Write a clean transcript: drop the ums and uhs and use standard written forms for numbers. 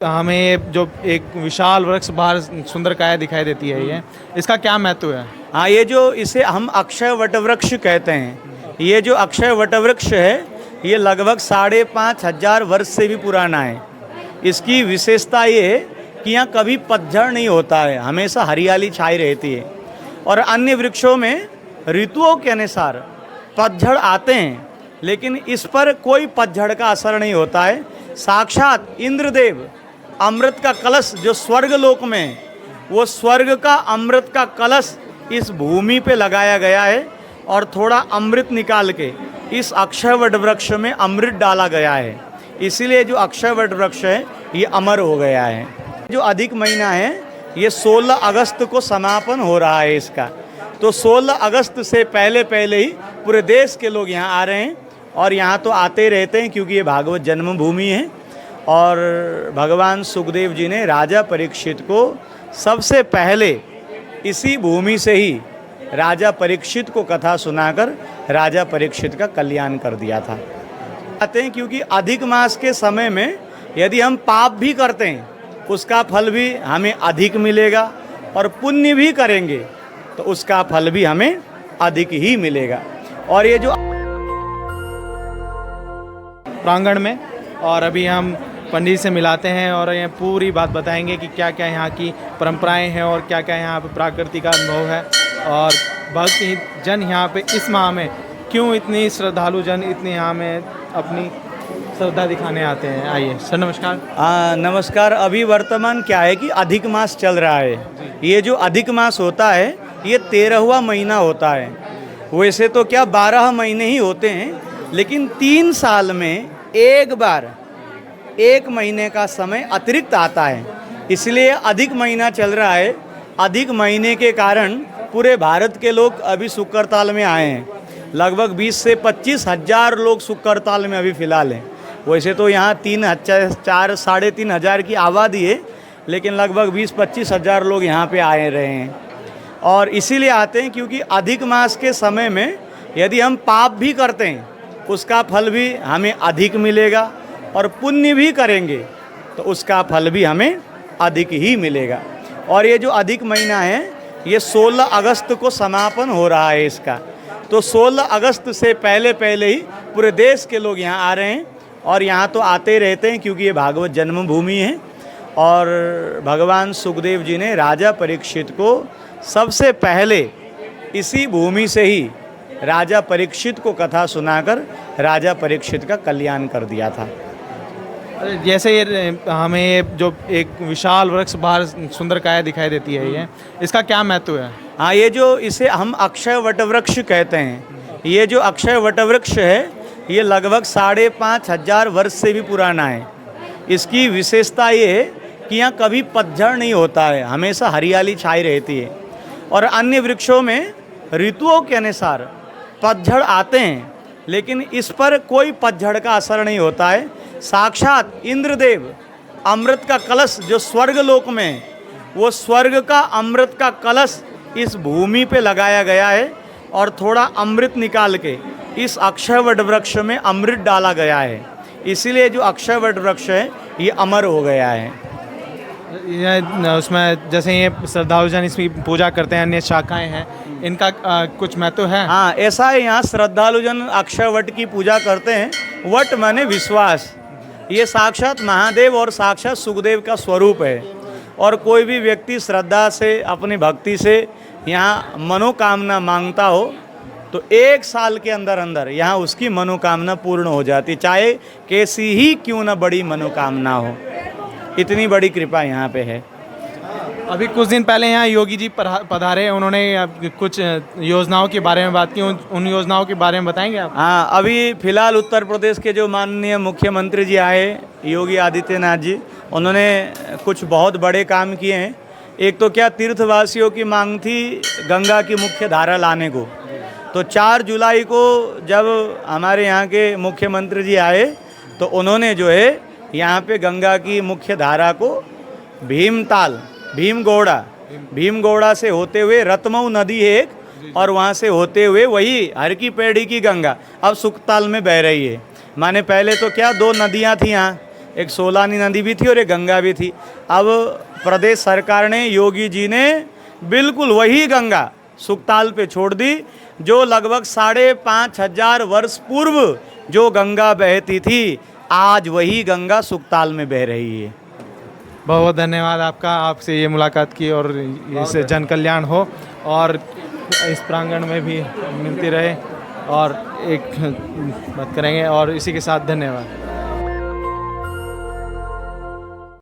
हमें जो एक विशाल वृक्ष बाहर सुंदरकाया दिखाई देती है, ये इसका क्या महत्व है? हाँ, ये जो इसे हम अक्षय वटवृक्ष कहते हैं। ये जो अक्षय वटवृक्ष है ये लगभग 5,500 वर्ष से भी पुराना है। इसकी विशेषता ये है कि यहाँ कभी पतझड़ नहीं होता है, हमेशा हरियाली छाई रहती है। और अन्य वृक्षों में ऋतुओं के अनुसार पतझड़ आते हैं, लेकिन इस पर कोई पतझड़ का असर नहीं होता है। साक्षात इंद्रदेव अमृत का कलश जो स्वर्ग लोक में है, वो स्वर्ग का अमृत का कलश इस भूमि पे लगाया गया है और थोड़ा अमृत निकाल के इस अक्षय वट वृक्ष में अमृत डाला गया है। इसीलिए जो अक्षय वट वृक्ष है ये अमर हो गया है। जो अधिक महीना है ये 16 अगस्त को समापन हो रहा है इसका। तो 16 अगस्त से पहले ही पूरे देश के लोग यहाँ आ रहे हैं और यहाँ तो आते रहते हैं, क्योंकि ये भागवत जन्मभूमि है। और भगवान सुखदेव जी ने राजा परीक्षित को सबसे पहले इसी भूमि से ही राजा परीक्षित को कथा सुनाकर राजा परीक्षित का कल्याण कर दिया था। कहते हैं क्योंकि अधिक मास के समय में यदि हम पाप भी करते हैं उसका फल भी हमें अधिक मिलेगा, और पुण्य भी करेंगे तो उसका फल भी हमें अधिक ही मिलेगा। और ये जो प्रांगण में, और अभी हम पंडित से मिलाते हैं और ये पूरी बात बताएंगे कि क्या क्या यहाँ की परंपराएं हैं और क्या क्या यहाँ पे प्राकृतिक का अनुभव है, और भक्त जन यहाँ पे इस माह में क्यों इतनी श्रद्धालु जन इतने यहाँ में अपनी श्रद्धा दिखाने आते हैं। आइए सर, नमस्कार। नमस्कार। अभी वर्तमान क्या है कि अधिक मास चल रहा है। ये जो अधिक मास होता है ये 13वां महीना होता है। वैसे तो क्या 12 महीने ही होते हैं, लेकिन 3 साल में एक बार 1 महीने का समय अतिरिक्त आता है, इसलिए अधिक महीना चल रहा है। अधिक महीने के कारण पूरे भारत के लोग अभी शुक्रताल में आए हैं। लगभग 20 से 25 हज़ार लोग शुक्रताल में अभी फ़िलहाल हैं। वैसे तो यहाँ 3,500 हज़ार की आबादी है, लेकिन लगभग 20-25 हज़ार लोग यहाँ पे आए रहे हैं। और इसीलिए आते हैं क्योंकि अधिक मास के समय में यदि हम पाप भी करते हैं उसका फल भी हमें अधिक मिलेगा, और पुण्य भी करेंगे तो उसका फल भी हमें अधिक ही मिलेगा। और ये जो अधिक महीना है ये 16 अगस्त को समापन हो रहा है इसका। तो 16 अगस्त से पहले ही पूरे देश के लोग यहाँ आ रहे हैं और यहाँ तो आते रहते हैं, क्योंकि ये भागवत जन्मभूमि है। और भगवान सुखदेव जी ने राजा परीक्षित को सबसे पहले इसी भूमि से ही राजा परीक्षित को कथा सुनाकर राजा परीक्षित का कल्याण कर दिया था। जैसे ये हमें जो एक विशाल वृक्ष बाहर सुंदरकाया दिखाई देती है, ये इसका क्या महत्व है? हाँ, ये जो इसे हम अक्षय वटवृक्ष कहते हैं। ये जो अक्षय वटवृक्ष है ये लगभग 5,500 वर्ष से भी पुराना है। इसकी विशेषता ये है कि यहाँ कभी पतझड़ नहीं होता है, हमेशा हरियाली छाई रहती है। और अन्य वृक्षों में ऋतुओं के अनुसार पतझड़ आते हैं, लेकिन इस पर कोई पतझड़ का असर नहीं होता है। साक्षात इंद्रदेव अमृत का कलश जो स्वर्ग लोक में है, वो स्वर्ग का अमृत का कलश इस भूमि पे लगाया गया है और थोड़ा अमृत निकाल के इस अक्षय वट वृक्ष में अमृत डाला गया है। इसीलिए जो अक्षय वट वृक्ष है ये अमर हो गया है। उसमें जैसे ये श्रद्धालु जन इसकी पूजा करते हैं, अन्य शाखाएं हैं, इनका कुछ महत्व है? हाँ, ऐसा है। यहाँ श्रद्धालु जन अक्षय वट की पूजा करते हैं। वट माने विश्वास। ये साक्षात महादेव और साक्षात सुखदेव का स्वरूप है। और कोई भी व्यक्ति श्रद्धा से अपनी भक्ति से यहाँ मनोकामना मांगता हो तो 1 साल के अंदर अंदर यहाँ उसकी मनोकामना पूर्ण हो जाती, चाहे कैसी ही क्यों न बड़ी मनोकामना हो। इतनी बड़ी कृपा यहाँ पे है। अभी कुछ दिन पहले यहाँ योगी जी पधारे, उन्होंने कुछ योजनाओं के बारे में बात की। उन योजनाओं के बारे में बताएंगे आप? हाँ, अभी फिलहाल उत्तर प्रदेश के जो माननीय मुख्यमंत्री जी आए, योगी आदित्यनाथ जी, उन्होंने कुछ बहुत बड़े काम किए हैं। एक तो क्या, तीर्थवासियों की मांग थी गंगा की मुख्य धारा लाने को। तो 4 जुलाई को जब हमारे यहाँ के मुख्यमंत्री जी आए तो उन्होंने जो है यहाँ पे गंगा की मुख्य धारा को भीमगौड़ा से होते हुए रतमऊ नदी है एक, और वहाँ से होते हुए वही हर की पेड़ी की गंगा अब सुखताल में बह रही है। माने पहले तो क्या 2 नदियाँ थी यहाँ, एक सोलानी नदी भी थी और एक गंगा भी थी। अब प्रदेश सरकार ने, योगी जी ने बिल्कुल वही गंगा सुकताल पे छोड़ दी जो लगभग 5,500 वर्ष पूर्व जो गंगा बहती थी, आज वही गंगा सुकताल में बह रही है। बहुत बहुत धन्यवाद आपका, आपसे ये मुलाकात की और इससे जन कल्याण हो और इस प्रांगण में भी मिलती रहे और एक बात करेंगे और इसी के साथ धन्यवाद।